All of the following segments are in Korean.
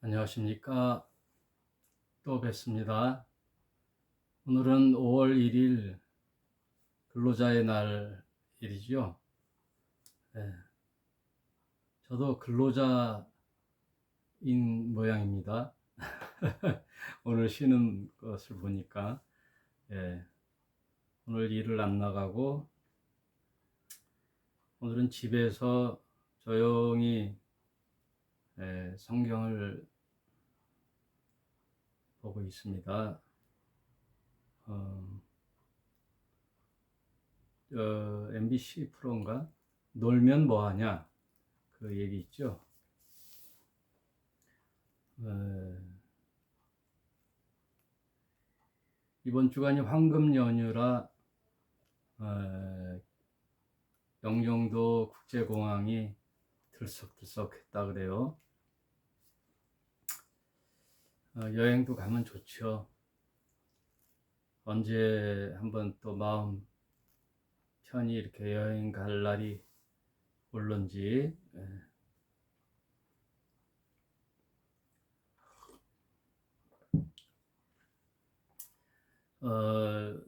안녕하십니까. 또 뵙습니다. 오늘은 5월 1일 근로자의 날이죠. 네, 저도 근로자인 모양입니다. 오늘 쉬는 것을 보니까 예, 오늘 일을 안 나가고 오늘은 집에서 조용히 성경을 보고 있습니다. MBC 프로인가? 놀면 뭐하냐? 그 얘기 있죠. 이번 주간이 황금 연휴라 영종도 국제공항이 들썩들썩했다 그래요. 여행도 가면 좋죠. 언제 한번 또 마음 편히 이렇게 여행 갈 날이 올런지.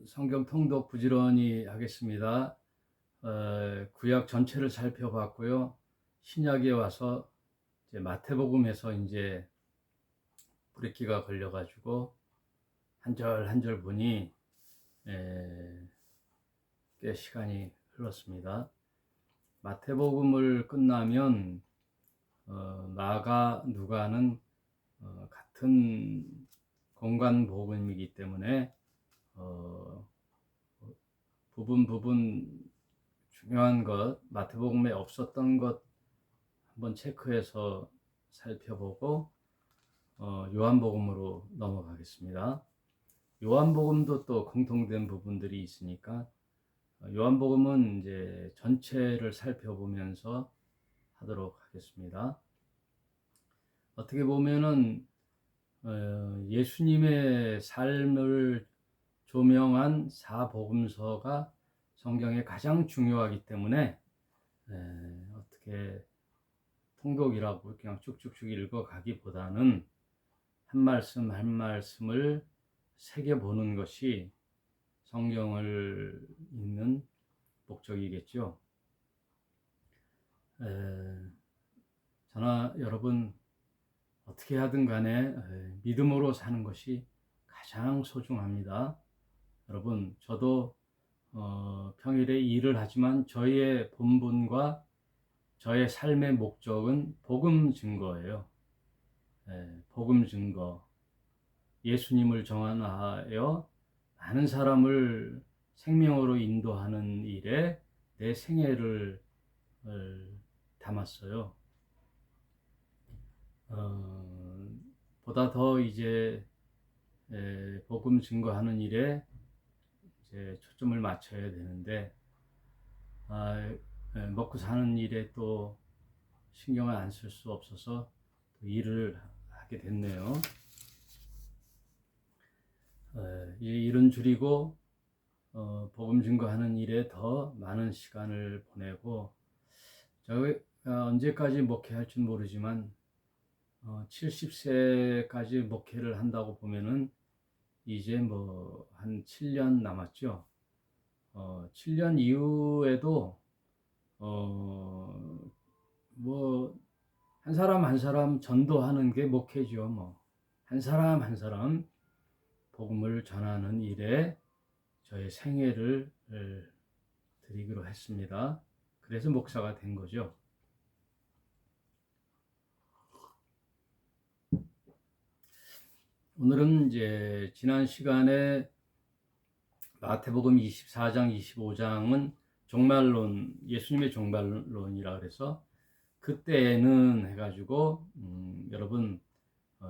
성경 통독 부지런히 하겠습니다. 구약 전체를 살펴봤고요. 신약에 와서 이제 마태복음에서 이제 브레이크가 걸려가지고 한 절 한 절 보니 꽤 시간이 흘렀습니다. 마태복음을 끝나면 마가, 누가는 같은 공간 복음이기 때문에 부분 중요한 것, 마태복음에 없었던 것 한번 체크해서 살펴보고 요한복음으로 넘어가겠습니다. 요한복음도 또 공통된 부분들이 있으니까 요한복음은 이제 전체를 살펴보면서 하도록 하겠습니다. 어떻게 보면은 예수님의 삶을 조명한 사복음서가 성경에 가장 중요하기 때문에 어떻게 통독이라고 그냥 쭉쭉쭉 읽어가기보다는 한 말씀 한 말씀을 새겨보는 것이 성경을 읽는 목적이겠죠. 저나 여러분 어떻게 하든 간에 믿음으로 사는 것이 가장 소중합니다. 여러분, 저도 평일에 일을 하지만 저의 본분과 저의 삶의 목적은 복음 증거예요. 복음 증거. 예수님을 전하여 많은 사람을 생명으로 인도하는 일에 내 생애를 담았어요. 보다 더 이제 복음 증거하는 일에 이제 초점을 맞춰야 되는데 먹고 사는 일에 또 신경을 안 쓸 수 없어서 또 일을 하게 됐네요. 일은 줄이고 복음 증거하는 일에 더 많은 시간을 보내고 제가 언제까지 목회할지 모르지만 70세까지 목회를 한다고 보면은 이제 뭐 한 7년 남았죠. 7년 이후에도 뭐 한 사람 한 사람 전도하는 게 목회죠. 뭐 한 사람 한 사람 복음을 전하는 일에 저의 생애를 드리기로 했습니다. 그래서 목사가 된 거죠. 오늘은 이제 지난 시간에 마태복음 24장, 25장은 종말론, 예수님의 종말론이라 그래서 그때는 해가지고 여러분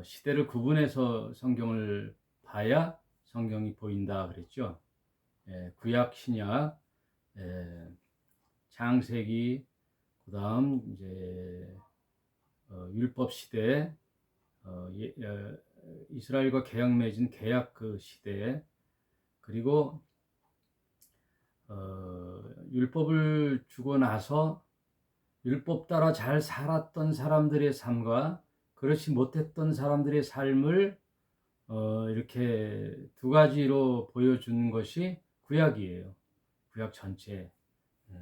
시대를 구분해서 성경을 봐야 성경이 보인다 그랬죠. 구약, 신약, 창세기, 그다음 이제 율법 시대, 이스라엘과 계약 맺은 계약 그 시대, 그리고 율법을 주고 나서 율법 따라 잘 살았던 사람들의 삶과 그렇지 못했던 사람들의 삶을 이렇게 두 가지로 보여주는 것이 구약이에요. 구약 전체. 예.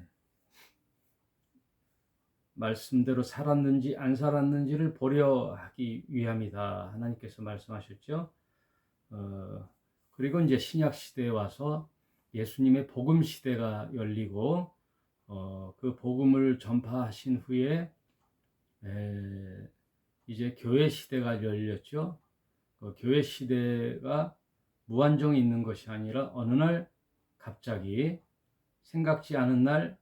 말씀대로 살았는지 안 살았는지를 보려 하기 위함이다. 하나님께서 말씀하셨죠. 그리고 이제 신약 시대에 와서 예수님의 복음 시대가 열리고 그 복음을 전파하신 후에 이제 교회 시대가 열렸죠. 그 교회 시대가 무한정이 있는 것이 아니라 어느 날 갑자기 생각지 않은 날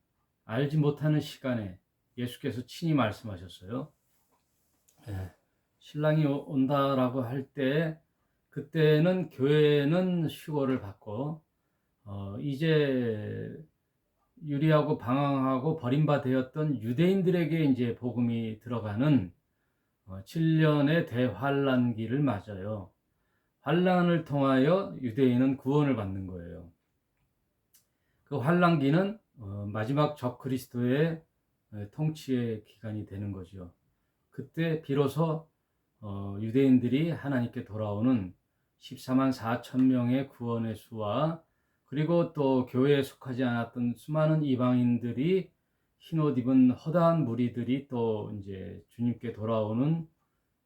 알지 못하는 시간에 예수께서 친히 말씀하셨어요. 신랑이 온다라고 할 때 그때는 교회는 휴거를 받고 이제 유리하고 방황하고 버림받았던 유대인들에게 이제 복음이 들어가는 7년의 대환란기를 맞아요. 환란을 통하여 유대인은 구원을 받는 거예요. 그 환란기는 마지막 적 그리스도의 통치의 기간이 되는 거죠. 그때 비로소 유대인들이 하나님께 돌아오는 14만 4천 명의 구원의 수와 그리고 또 교회에 속하지 않았던 수많은 이방인들이 흰옷 입은 허다한 무리들이 또 이제 주님께 돌아오는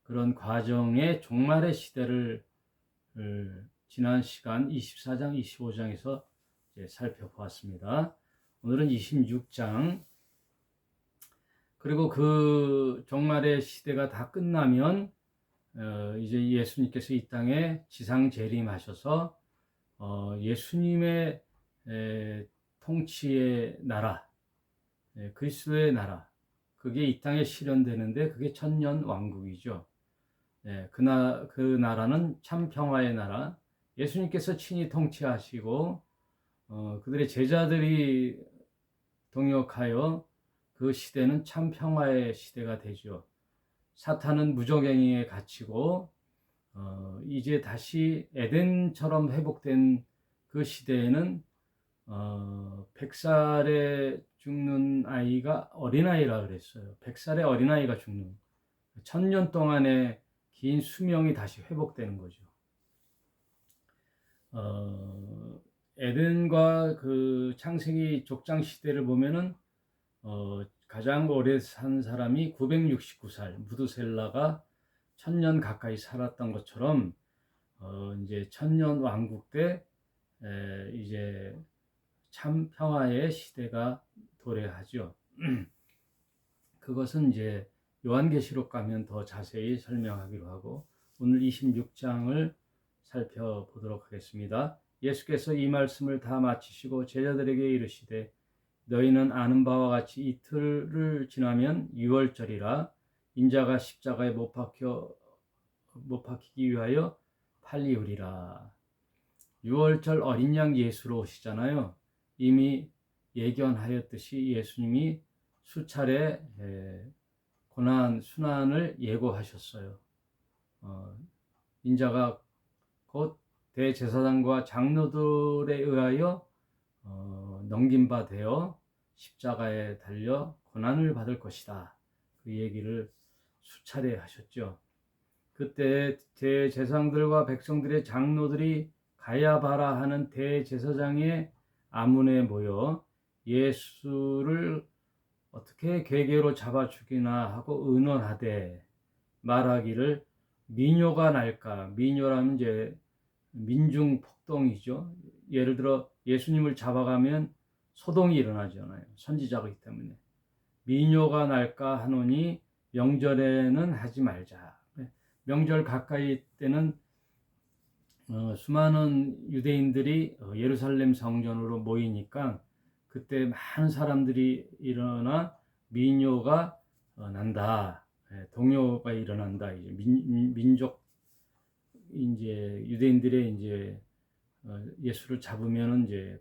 그런 과정의 종말의 시대를 지난 시간 24장, 25장에서 이제 살펴보았습니다. 오늘은 26장. 그리고 그 종말의 시대가 다 끝나면 이제 예수님께서 이 땅에 지상 재림하셔서 예수님의 통치의 나라, 그리스도의 나라, 그게 이 땅에 실현되는데 그게 천년 왕국이죠. 그 나라는 참 평화의 나라, 예수님께서 친히 통치하시고 그들의 제자들이 동역하여 그 시대는 참 평화의 시대가 되죠. 사탄은 무적행위에 갇히고 이제 다시 에덴처럼 회복된 그 시대에는 100살에 죽는 아이가 어린아이라 그랬어요. 100살의 어린아이가 죽는 1000년 동안의 긴 수명이 다시 회복되는 거죠. 에덴과 그 창세기 족장 시대를 보면은 가장 오래 산 사람이 969살, 무드셀라가 1000년 가까이 살았던 것처럼 이제 천년 왕국 때 이제 참 평화의 시대가 도래하죠. 그것은 이제 요한계시록 가면 더 자세히 설명하기로 하고 오늘 26장을 살펴보도록 하겠습니다. 예수께서 이 말씀을 다 마치시고 제자들에게 이르시되 너희는 아는 바와 같이 이틀을 지나면 유월절이라 인자가 십자가에 못 박히기 위하여 팔리우리라. 유월절 어린 양 예수로 오시잖아요. 이미 예견하였듯이 예수님이 수차례 고난 순환을 예고하셨어요. 인자가 곧 대제사장과 장로들에 의하여 넘긴 바 되어 십자가에 달려 고난을 받을 것이다. 그 얘기를 수차례 하셨죠. 그때 대제사장들과 백성들의 장로들이 가야바라 하는 대제사장의 아문에 모여 예수를 어떻게 괴계로 잡아 죽이나 하고 의논하되 말하기를 민요가 날까. 민요라면 이제 민중 폭동이죠. 예를 들어 예수님을 잡아가면 소동이 일어나잖아요. 선지자이기 때문에. 민요가 날까 하노니 명절에는 하지 말자. 명절 가까이 때는 수많은 유대인들이 예루살렘 성전으로 모이니까 그때 많은 사람들이 일어나 민요가 난다. 동요가 일어난다. 이제 민족 이제 유대인들의 이제 예수를 잡으면은 이제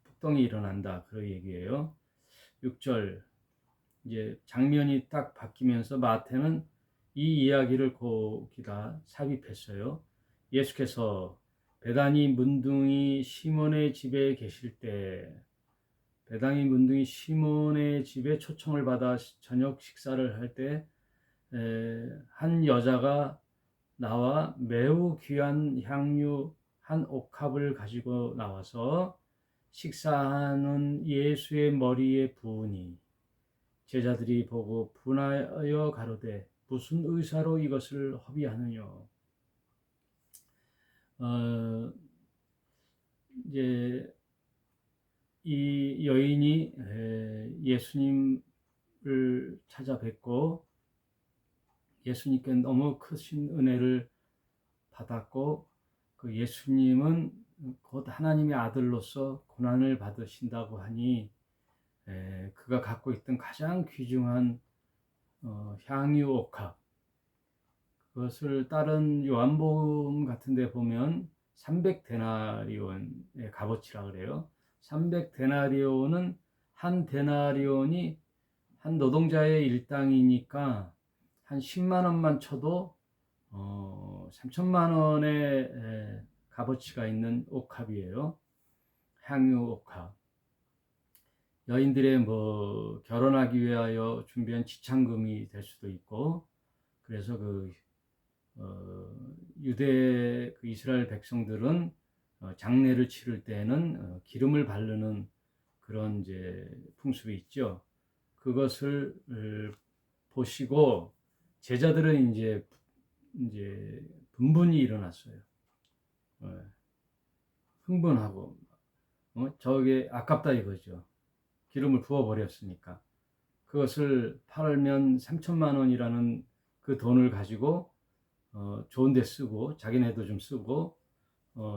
폭동이 일어난다. 그런 얘기예요. 6절 이제 장면이 딱 바뀌면서 마태는 이 이야기를 거기다 삽입했어요. 예수께서 베다니 문둥이 시몬의 집에 계실 때 베다니 문둥이 시몬의 집에 초청을 받아 저녁 식사를 할 때 한 여자가 나와 매우 귀한 향유 한 옥합을 가지고 나와서 식사하는 예수의 머리에 부으니 제자들이 보고 분하여 가로되 무슨 의사로 이것을 허비하느냐. 이제 이 여인이 예수님을 찾아뵙고 예수님께 너무 크신 은혜를 받았고 그 예수님은 곧 하나님의 아들로서 고난을 받으신다고 하니 그가 갖고 있던 가장 귀중한 향유 옥합, 그것을 다른 요한복음 같은 데 보면 300데나리온의 값어치라 그래요. 300데나리온은 한 데나리온이 한 노동자의 일당이니까 한 10만 원만 쳐도 3천만 원의 값어치가 있는 옥합이에요. 향유 옥합. 여인들의 뭐 결혼하기 위하여 준비한 지참금이 될 수도 있고, 그래서 유대 그 이스라엘 백성들은 장례를 치를 때는 기름을 바르는 그런 이제 풍습이 있죠. 그것을 보시고 제자들은 이제 분분이 일어났어요. 흥분하고 저게 아깝다 이거죠. 기름을 부어버렸으니까. 그것을 팔면 3천만 원이라는 그 돈을 가지고 좋은 데 쓰고 자기네도 좀 쓰고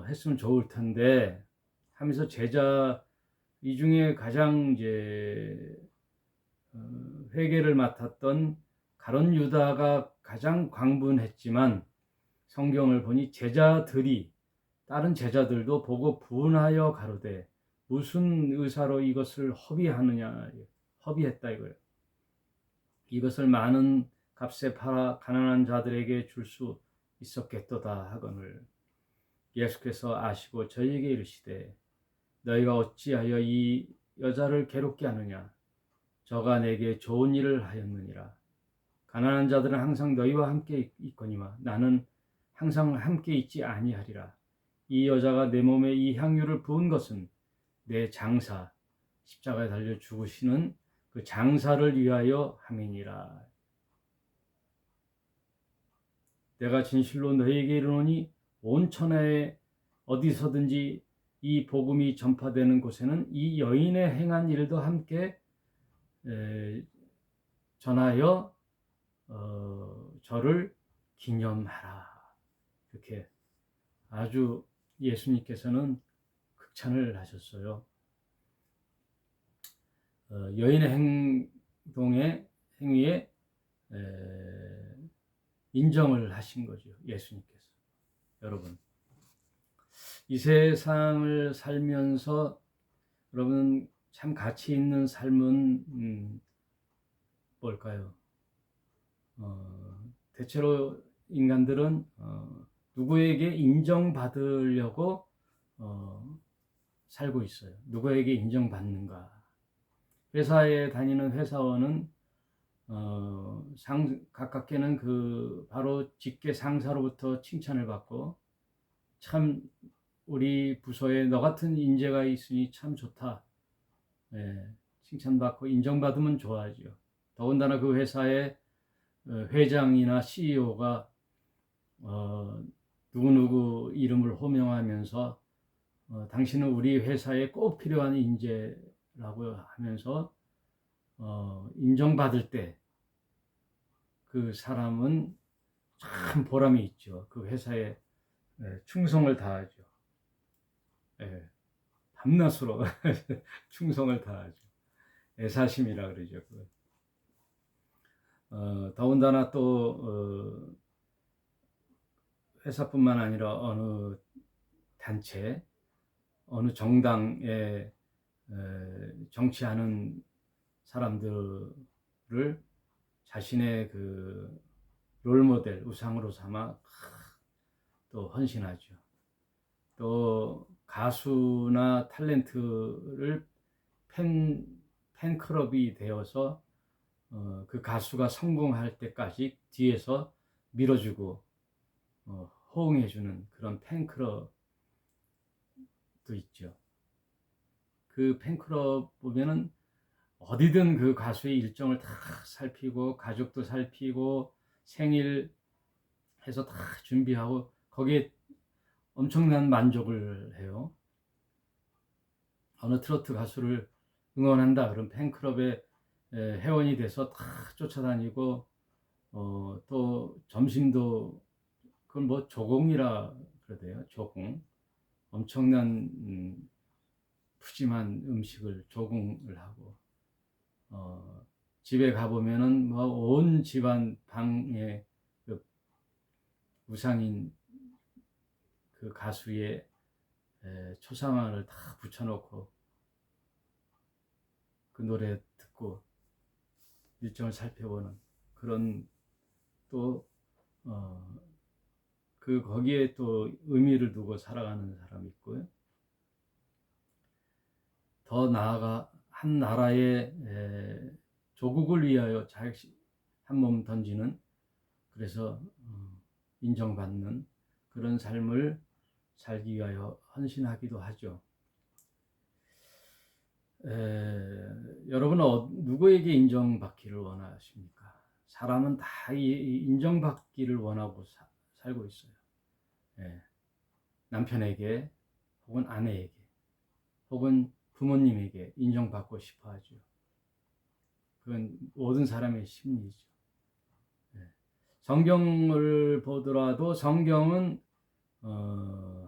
했으면 좋을 텐데 하면서 제자 이 중에 가장 이제 회개를 맡았던 가룟 유다가 가장 광분했지만 성경을 보니 제자들이 다른 제자들도 보고 분하여 가로되 무슨 의사로 이것을 허비하느냐, 허비했다 이거예요. 이것을 많은 값에 팔아 가난한 자들에게 줄 수 있었겠도다 하거늘 예수께서 아시고 저희에게 이르시되 너희가 어찌하여 이 여자를 괴롭게 하느냐. 저가 내게 좋은 일을 하였느니라. 가난한 자들은 항상 너희와 함께 있거니와 나는 항상 함께 있지 아니하리라. 이 여자가 내 몸에 이 향유를 부은 것은 내 장사, 십자가에 달려 죽으시는 그 장사를 위하여 함이니라. 내가 진실로 너희에게 이르노니 온 천하에 어디서든지 이 복음이 전파되는 곳에는 이 여인의 행한 일도 함께 전하여 저를 기념하라. 이렇게 아주 예수님께서는 극찬을 하셨어요. 여인의 행위에 인정을 하신 거죠. 예수님께서. 여러분, 이 세상을 살면서 여러분 참 가치 있는 삶은 뭘까요? 대체로 인간들은 누구에게 인정받으려고 살고 있어요. 누구에게 인정받는가? 회사에 다니는 회사원은 가깝게는 바로 직계 상사로부터 칭찬을 받고 참 우리 부서에 너 같은 인재가 있으니 참 좋다. 칭찬받고 인정받으면 좋아하죠. 더군다나 그 회사의 회장이나 CEO가 누구누구 이름을 호명하면서 당신은 우리 회사에 꼭 필요한 인재라고 하면서 인정받을 때 그 사람은 참 보람이 있죠. 그 회사에 충성을 다하죠. 밤낮으로 충성을 다하죠. 애사심이라 그러죠. 더군다나 또 회사뿐만 아니라 어느 단체, 어느 정당에 정치하는 사람들을 자신의 그 롤모델, 우상으로 삼아 또 헌신하죠. 또 가수나 탤런트를 팬클럽이 되어서 그 가수가 성공할 때까지 뒤에서 밀어주고 호응해주는 그런 팬클럽도 있죠. 그 팬클럽 보면은 어디든 그 가수의 일정을 다 살피고 가족도 살피고 생일 해서 다 준비하고 거기에 엄청난 만족을 해요. 어느 트로트 가수를 응원한다 그럼 팬클럽에 회원이 돼서 다 쫓아다니고 또 점심도 그걸 뭐 조공이라 그러대요. 조공. 엄청난 푸짐한 음식을 조공을 하고 집에 가보면은 뭐 온 집안 방에 그 우상인 그 가수의 초상화를 다 붙여놓고 그 노래 듣고 일정을 살펴보는 그런 또 그 거기에 또 의미를 두고 살아가는 사람이 있고요. 더 나아가 한 나라의 조국을 위하여 한 몸 던지는 그래서 인정받는 그런 삶을 살기 위하여 헌신하기도 하죠. 여러분은 누구에게 인정받기를 원하십니까? 사람은 다 인정받기를 원하고 살고 있어요. 남편에게 혹은 아내에게 혹은 부모님에게 인정받고 싶어 하죠. 그건 모든 사람의 심리죠. 성경을 보더라도 성경은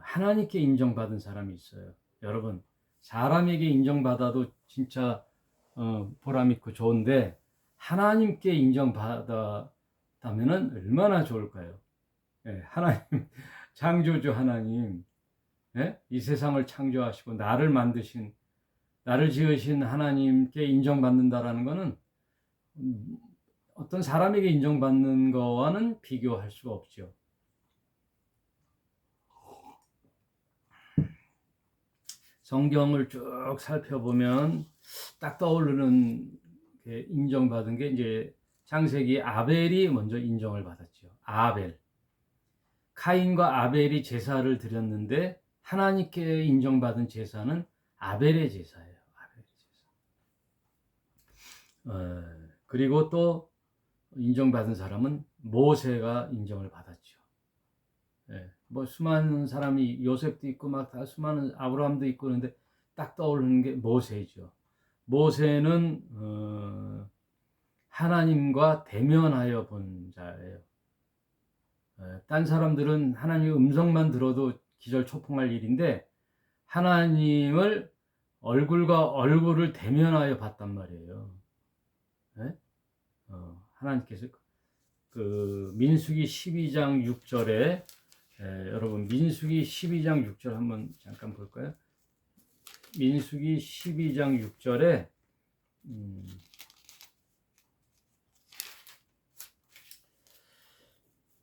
하나님께 인정받은 사람이 있어요. 여러분, 사람에게 인정받아도 진짜 보람있고 좋은데 하나님께 인정받았다면 얼마나 좋을까요? 하나님, 창조주 하나님, 이 세상을 창조하시고 나를 지으신 하나님께 인정받는다라는 것은 어떤 사람에게 인정받는 거와는 비교할 수가 없죠. 성경을 쭉 살펴보면 딱 떠오르는 인정받은 게 이제 창세기 아벨이 먼저 인정을 받았죠. 아벨. 카인과 아벨이 제사를 드렸는데 하나님께 인정받은 제사는 아벨의 제사예요. 아벨의 제사. 그리고 또 인정받은 사람은 모세가 인정을 받았죠. 뭐 수많은 사람이 요셉도 있고 막 다 수많은 아브라함도 있고 그런데 딱 떠오르는 게 모세죠. 모세는 하나님과 대면하여 본 자예요. 딴 사람들은 하나님의 음성만 들어도 기절초풍할 일인데 하나님을 얼굴과 얼굴을 대면하여 봤단 말이에요. 하나님께서 그 민수기 12장 6절에 여러분 민수기 12장 6절 한번 잠깐 볼까요? 민수기 12장 6절에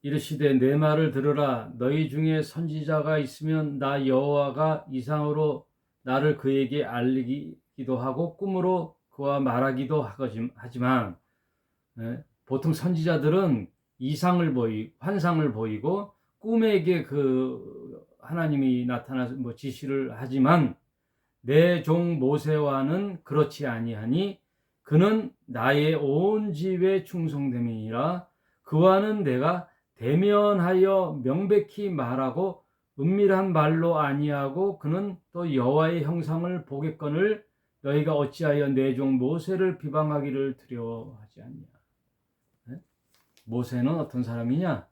이르시되 내 말을 들으라. 너희 중에 선지자가 있으면 나 여호와가 이상으로 나를 그에게 알리기도 하고 꿈으로 그와 말하기도 하지만 보통 선지자들은 환상을 보이고 꿈에게 그 하나님이 나타나서 뭐 지시를 하지만 내 종 모세와는 그렇지 아니하니 그는 나의 온 집에 충성됨이니라. 그와는 내가 대면하여 명백히 말하고 은밀한 말로 아니하고 그는 또 여호와의 형상을 보겠거늘 너희가 어찌하여 내 종 모세를 비방하기를 두려워하지 않냐. 모세는 어떤 사람이냐?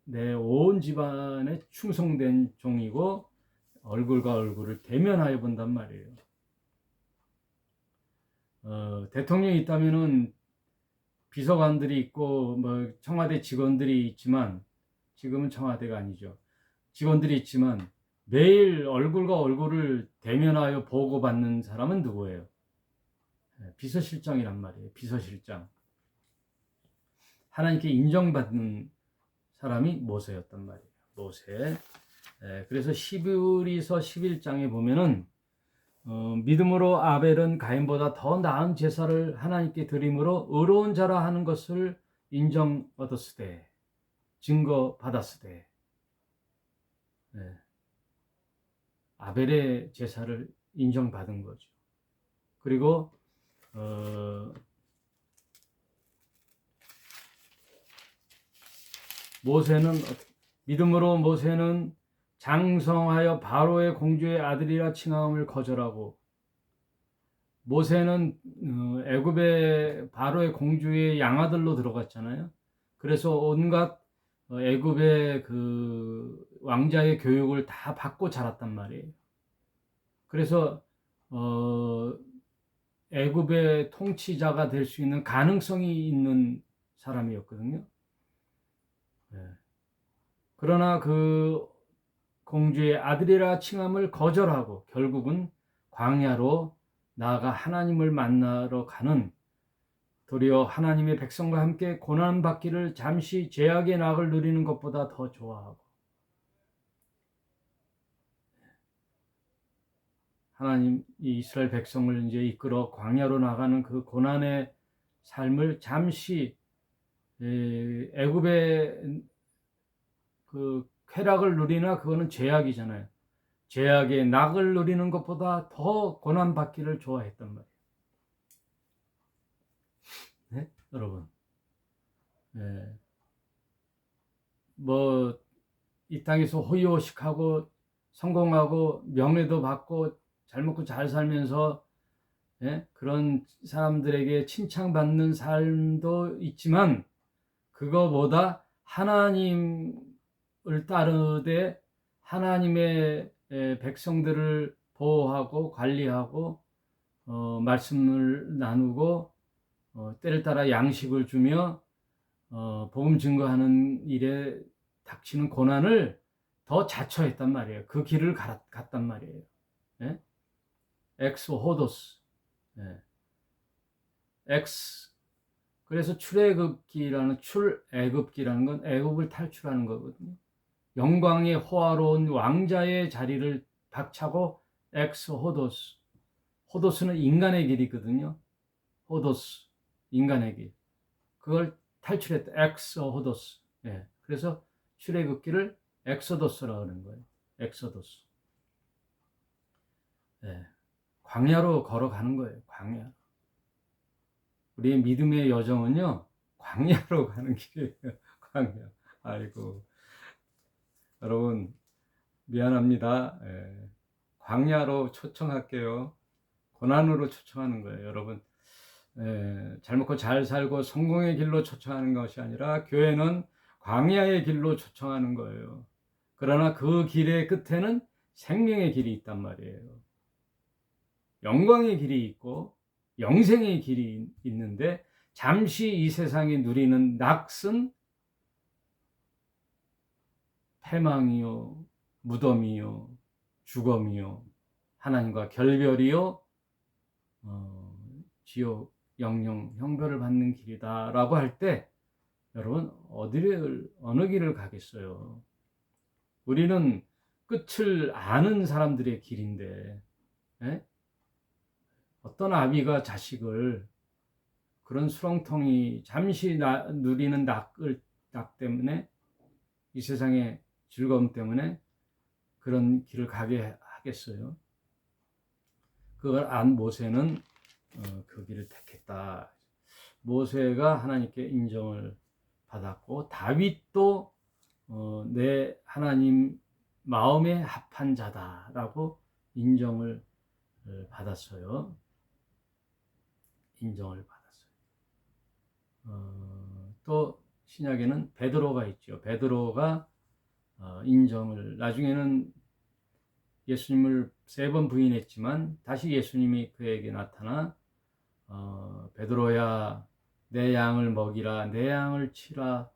내 온 집안에 충성된 종이고 얼굴과 얼굴을 대면하여 본단 말이에요. 대통령이 있다면은 비서관들이 있고 뭐 청와대 직원들이 있지만 지금은 청와대가 아니죠. 직원들이 있지만 매일 얼굴과 얼굴을 대면하여 보고받는 사람은 누구예요? 비서실장이란 말이에요. 비서실장. 하나님께 인정받는 사람이 모세였단 말이에요. 모세. 그래서 히브리서 11장에 보면은 믿음으로 아벨은 가인보다 더 나은 제사를 하나님께 드림으로 의로운 자라 하는 것을 인정 얻었으되 증거 받았으되 네. 아벨의 제사를 인정받은 거죠. 그리고 모세는 믿음으로 모세는 장성하여 바로의 공주의 아들이라 칭함을 거절하고 모세는 애굽의 바로의 공주의 양아들로 들어갔잖아요. 그래서 온갖 애굽의 그 왕자의 교육을 다 받고 자랐단 말이에요. 그래서 애굽의 통치자가 될 수 있는 가능성이 있는 사람이었거든요. 네. 그러나 그 공주의 아들이라 칭함을 거절하고 결국은 광야로 나아가 하나님을 만나러 가는 도리어 하나님의 백성과 함께 고난받기를 잠시 죄악의 낙을 누리는 것보다 더 좋아하고 하나님 이 이스라엘 백성을 이제 이끌어 광야로 나가는 그 고난의 삶을 잠시 애굽의 그 쾌락을 누리나 그거는 죄악이잖아요. 죄악의 낙을 누리는 것보다 더 고난받기를 좋아했단 말이에요. 네? 여러분. 네. 뭐, 이 땅에서 호의호식하고 성공하고 명예도 받고 잘 먹고 잘 살면서 예? 그런 사람들에게 칭찬받는 삶도 있지만 그거보다 하나님을 따르되 하나님의 백성들을 보호하고 관리하고 말씀을 나누고 때를 따라 양식을 주며 복음 증거하는 일에 닥치는 고난을 더 자처했단 말이에요. 그 길을 갔단 말이에요. 예? 엑소호도스. 예. 엑스. 그래서 출애굽기라는 건 애굽을 탈출하는 거거든요. 영광의 호화로운 왕자의 자리를 박차고 엑소호도스. 호도스는 인간의 길이거든요. 호도스. 인간의 길. 그걸 탈출했다. 엑소호도스. 예. 그래서 출애굽기를 엑소도스라고 하는 거예요. 엑소도스. 예. 광야로 걸어가는 거예요. 광야. 우리의 믿음의 여정은요, 광야로 가는 길이에요. 광야. 아이고. 여러분, 미안합니다. 예. 광야로 초청할게요. 고난으로 초청하는 거예요. 여러분, 잘 먹고 잘 살고 성공의 길로 초청하는 것이 아니라 교회는 광야의 길로 초청하는 거예요. 그러나 그 길의 끝에는 생명의 길이 있단 말이에요. 영광의 길이 있고 영생의 길이 있는데 잠시 이 세상에 누리는 낙은 패망이요, 무덤이요, 죽음이요, 하나님과 결별이요, 지옥, 영영, 형벌을 받는 길이다라고 할 때 여러분 어느 길을 가겠어요? 우리는 끝을 아는 사람들의 길인데 예? 어떤 아비가 자식을 그런 수렁텅이 잠시 누리는 낙 때문에 이 세상의 즐거움 때문에 그런 길을 가게 하겠어요? 그걸 안 모세는 그 길을 택했다. 모세가 하나님께 인정을 받았고 다윗도 내 하나님 마음에 합한 자다라고 인정을 받았어요. 인정을 받았어요. 또 신약에는 베드로가 있죠. 베드로가 인정을 나중에는 예수님을 3번 부인했지만 다시 예수님이 그에게 나타나 베드로야 내 양을 먹이라 내 양을 치라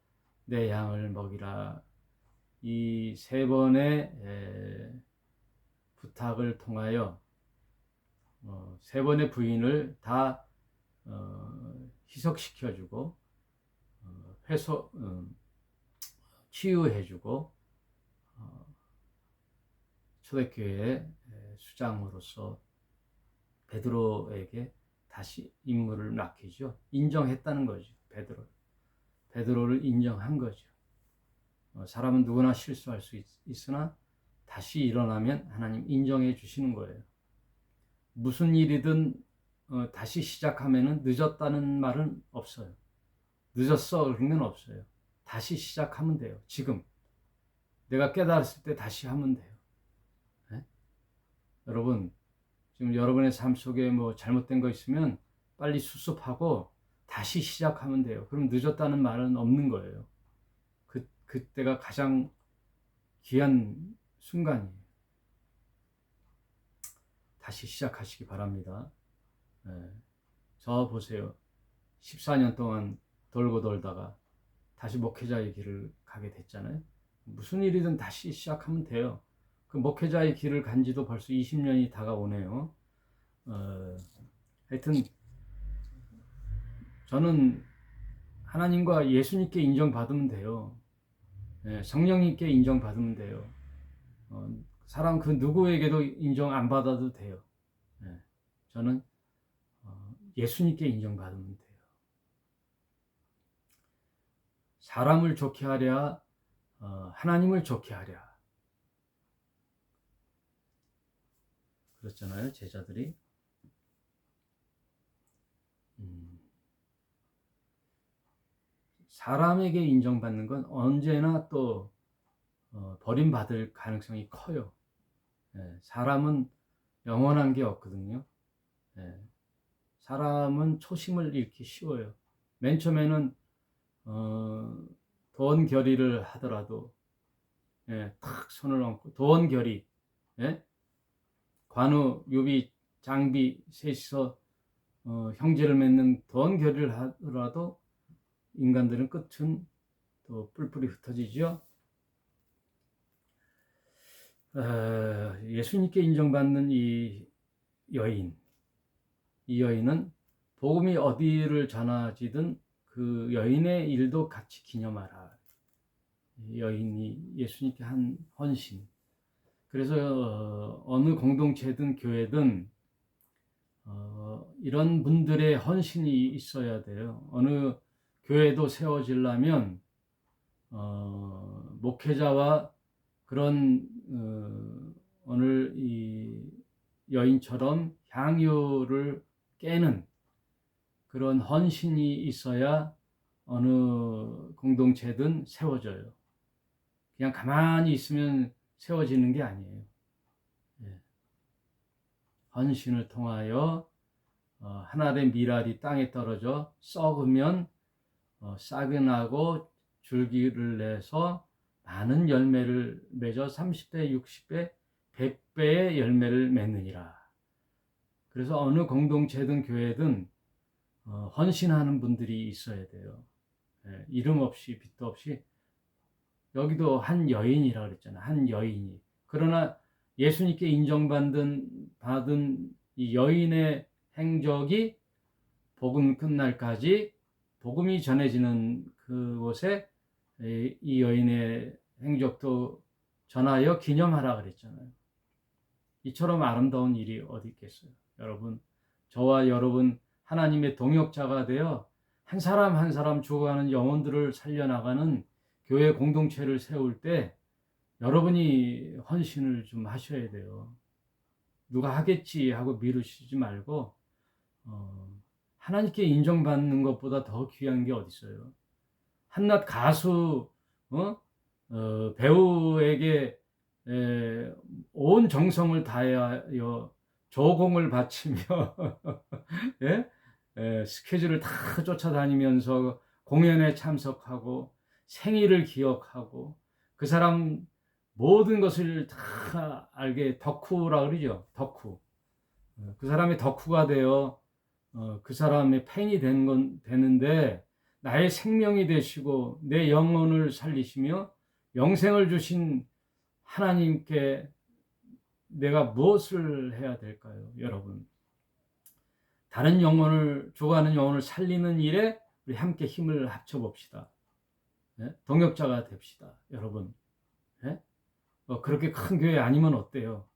내 양을 먹이라 이 3번의 부탁을 통하여 3번의 부인을 다 희석시켜주고 치유해주고 초대교회의 수장으로서 베드로에게 다시 임무를 맡기죠. 인정했다는 거죠. 베드로를 인정한 거죠. 사람은 누구나 실수할 수 있으나 다시 일어나면 하나님 인정해 주시는 거예요. 무슨 일이든 다시 시작하면은 늦었다는 말은 없어요. 늦었어 그런 건 없어요. 다시 시작하면 돼요. 지금 내가 깨달았을 때 다시 하면 돼요. 네? 여러분 지금 여러분의 삶 속에 뭐 잘못된 거 있으면 빨리 수습하고 다시 시작하면 돼요. 그럼 늦었다는 말은 없는 거예요. 그때가 가장 귀한 순간이에요. 다시 시작하시기 바랍니다. 네. 저 보세요. 14년 동안 돌고 돌다가 다시 목회자의 길을 가게 됐잖아요. 무슨 일이든 다시 시작하면 돼요. 그 목회자의 길을 간 지도 벌써 20년이 다가오네요. 하여튼 저는 하나님과 예수님께 인정받으면 돼요. 성령님께 인정받으면 돼요. 사람 그 누구에게도 인정 안 받아도 돼요. 저는 예수님께 인정받으면 돼요. 사람을 좋게 하랴 하나님을 좋게 하랴 그랬잖아요. 제자들이. 사람에게 인정받는 건 언제나 또 버림받을 가능성이 커요. 사람은 영원한 게 없거든요. 사람은 초심을 잃기 쉬워요. 맨 처음에는 도원결의를 하더라도 탁 손을 얹고 도원결의, 관우, 유비, 장비 셋이서 형제를 맺는 도원결의를 하더라도 인간들은 끝은 또 뿔뿔이 흩어지죠. 예수님께 인정받는 이 여인은 복음이 어디를 전하지든 그 여인의 일도 같이 기념하라. 이 여인이 예수님께 한 헌신. 그래서 어느 공동체든 교회든 이런 분들의 헌신이 있어야 돼요. 어느 교회도 세워지려면 목회자와 그런 오늘 이 여인처럼 향유를 깨는 그런 헌신이 있어야 어느 공동체든 세워져요. 그냥 가만히 있으면 세워지는 게 아니에요. 헌신을 통하여 하늘의 밀알이 땅에 떨어져 썩으면 싹이 나고 줄기를 내서 많은 열매를 맺어 30배, 60배, 100배의 열매를 맺느니라. 그래서 어느 공동체든 교회든 헌신하는 분들이 있어야 돼요. 이름 없이 빚도 없이. 여기도 한 여인이라 그랬잖아요. 한 여인이. 그러나 예수님께 받은 이 여인의 행적이 복음 끝날까지 복음이 전해지는 그곳에 이 여인의 행적도 전하여 기념하라 그랬잖아요. 이처럼 아름다운 일이 어디 있겠어요. 여러분, 저와 여러분 하나님의 동역자가 되어 한 사람 한 사람 죽어가는 영혼들을 살려나가는 교회 공동체를 세울 때 여러분이 헌신을 좀 하셔야 돼요. 누가 하겠지 하고 미루시지 말고 하나님께 인정받는 것보다 더 귀한 게 어디 있어요. 한낱 가수 배우에게 온 정성을 다하여 조공을 바치며 스케줄을 다 쫓아다니면서 공연에 참석하고 생일을 기억하고 그 사람 모든 것을 다 알게 덕후라 그러죠. 덕후. 그 사람의 덕후가 되어 그 사람의 팬이 되는데 나의 생명이 되시고 내 영혼을 살리시며 영생을 주신 하나님께 내가 무엇을 해야 될까요? 여러분, 다른 영혼을 죽어가는 영혼을 살리는 일에 우리 함께 힘을 합쳐 봅시다. 동역자가 됩시다. 여러분, 그렇게 큰 교회 아니면 어때요?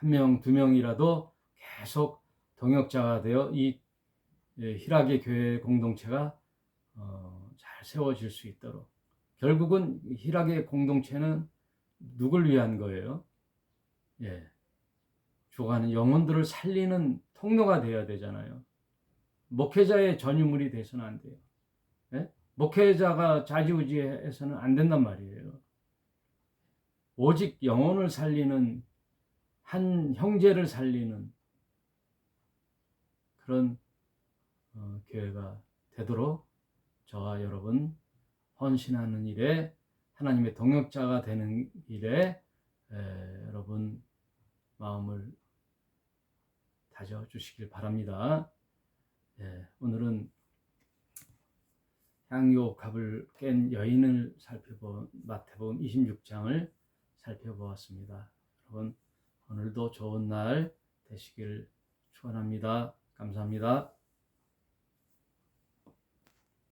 한 명, 두 명이라도 계속 동역자가 되어 이 희락의 교회 공동체가 잘 세워질 수 있도록, 결국은 희락의 공동체는 누굴 위한 거예요? 예, 죽어가는 영혼들을 살리는 통로가 되어야 되잖아요. 목회자의 전유물이 돼서는 안 돼요. 예? 목회자가 좌지우지해서는 안 된단 말이에요. 오직 영혼을 살리는, 한 형제를 살리는 그런 교회가 되도록 저와 여러분 헌신하는 일에, 하나님의 동역자가 되는 일에 여러분 마음을 다져 주시길 바랍니다. 오늘은 향유 값을 깬 여인을 살펴본 마태복음 26장을 살펴보았습니다. 여러분 오늘도 좋은 날 되시길 축원합니다. 감사합니다.